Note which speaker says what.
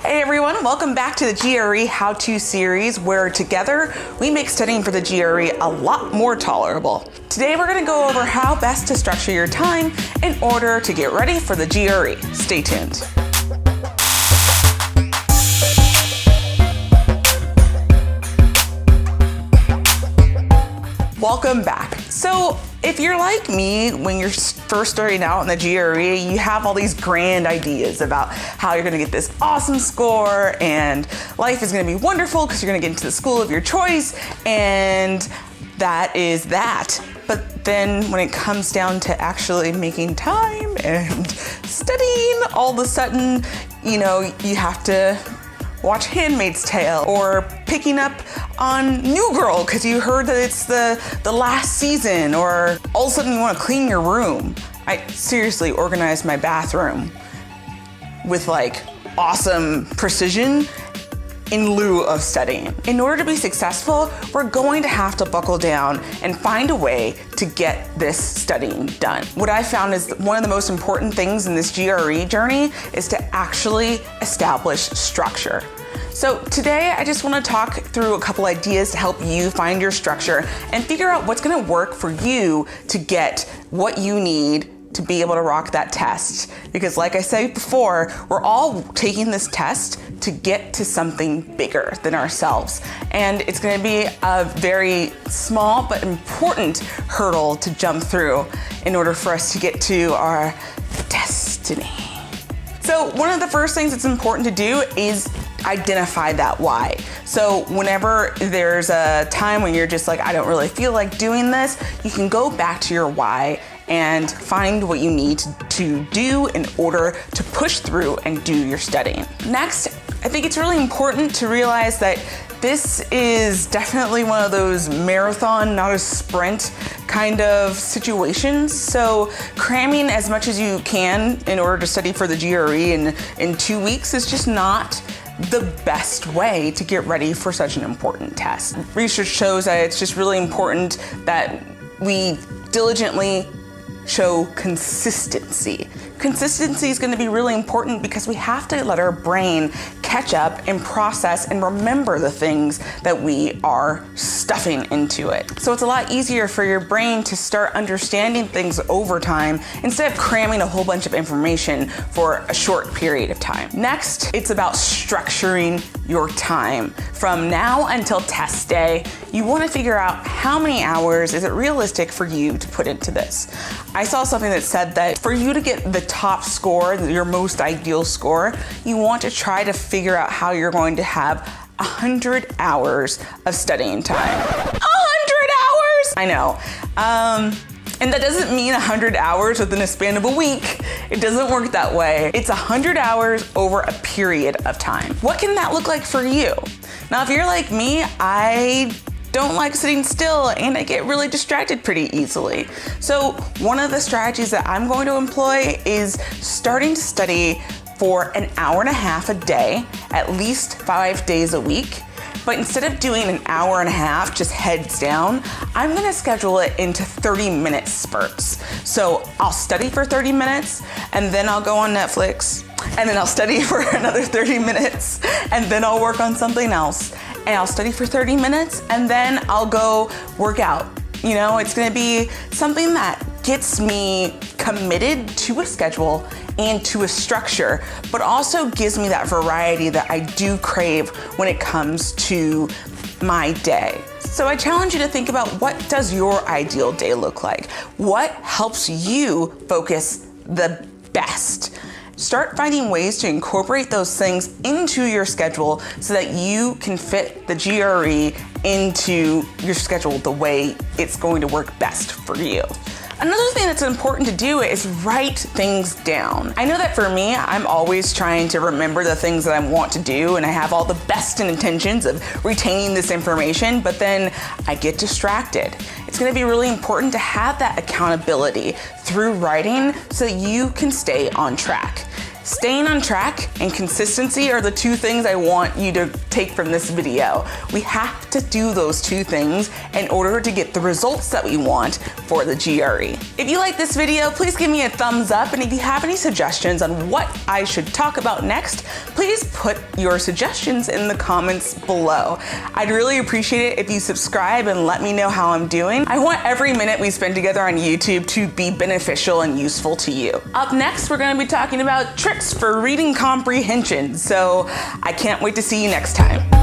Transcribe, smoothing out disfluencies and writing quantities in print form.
Speaker 1: Hey everyone, welcome back to the GRE How To Series, where together we make studying for the GRE a lot more tolerable. Today we're going to go over how best to structure your time in order to get ready for the GRE. Stay tuned. Welcome back. So if you're like me, when you're first starting out in the GRE, you have all these grand ideas about how you're gonna get this awesome score and life is gonna be wonderful because you're gonna get into the school of your choice, and that is that. But then when it comes down to actually making time and studying, all of a sudden, you have to watch Handmaid's Tale or picking up on New Girl because you heard that it's the last season, or all of a sudden you want to clean your room. I seriously organized my bathroom with like awesome precision in lieu of studying. In order to be successful, we're going to have to buckle down and find a way to get this studying done. What I found is that one of the most important things in this GRE journey is to actually establish structure. So today I just want to talk through a couple ideas to help you find your structure and figure out what's going to work for you to get what you need to be able to rock that test. Because like I said before, we're all taking this test to get to something bigger than ourselves. And it's gonna be a very small but important hurdle to jump through in order for us to get to our destiny. So one of the first things that's important to do is identify that why. So whenever there's a time when you're just like, I don't really feel like doing this, you can go back to your why and find what you need to do in order to push through and do your studying. Next, I think it's really important to realize that this is definitely one of those marathon, not a sprint kind of situations. So cramming as much as you can in order to study for the GRE in 2 weeks is just not the best way to get ready for such an important test. Research shows that it's just really important that we diligently show consistency. Consistency is going to be really important because we have to let our brain catch up and process and remember the things that we are stuffing into it. So it's a lot easier for your brain to start understanding things over time instead of cramming a whole bunch of information for a short period of time. Next, it's about structuring your time. From now until test day, you want to figure out how many hours is it realistic for you to put into this. I saw something that said that for you to get the top score, your most ideal score, you want to try to figure out how you're going to have 100 hours of studying time. 100 hours! I know. And that doesn't mean 100 hours within a span of a week. It doesn't work that way. It's 100 hours over a period of time. What can that look like for you? Now, if you're like me, I don't like sitting still and I get really distracted pretty easily. So one of the strategies that I'm going to employ is starting to study for an hour and a half a day, at least 5 days a week. But instead of doing an hour and a half just heads down, I'm gonna schedule it into 30-minute spurts. So I'll study for 30 minutes and then I'll go on Netflix, and then I'll study for another 30 minutes and then I'll work on something else. And I'll study for 30 minutes and then I'll go work out. It's gonna be something that gets me committed to a schedule and to a structure, but also gives me that variety that I do crave when it comes to my day. So I challenge you to think about, what does your ideal day look like? What helps you focus the best? Start finding ways to incorporate those things into your schedule so that you can fit the GRE into your schedule the way it's going to work best for you. Another thing that's important to do is write things down. I know that for me, I'm always trying to remember the things that I want to do, and I have all the best intentions of retaining this information, but then I get distracted. It's gonna be really important to have that accountability through writing so that you can stay on track. Staying on track and consistency are the two things I want you to take from this video. We have to do those two things in order to get the results that we want for the GRE. If you like this video, please give me a thumbs up, and if you have any suggestions on what I should talk about next, please put your suggestions in the comments below. I'd really appreciate it if you subscribe and let me know how I'm doing. I want every minute we spend together on YouTube to be beneficial and useful to you. Up next, we're going to be talking about tricks for reading comprehension, so I can't wait to see you next time.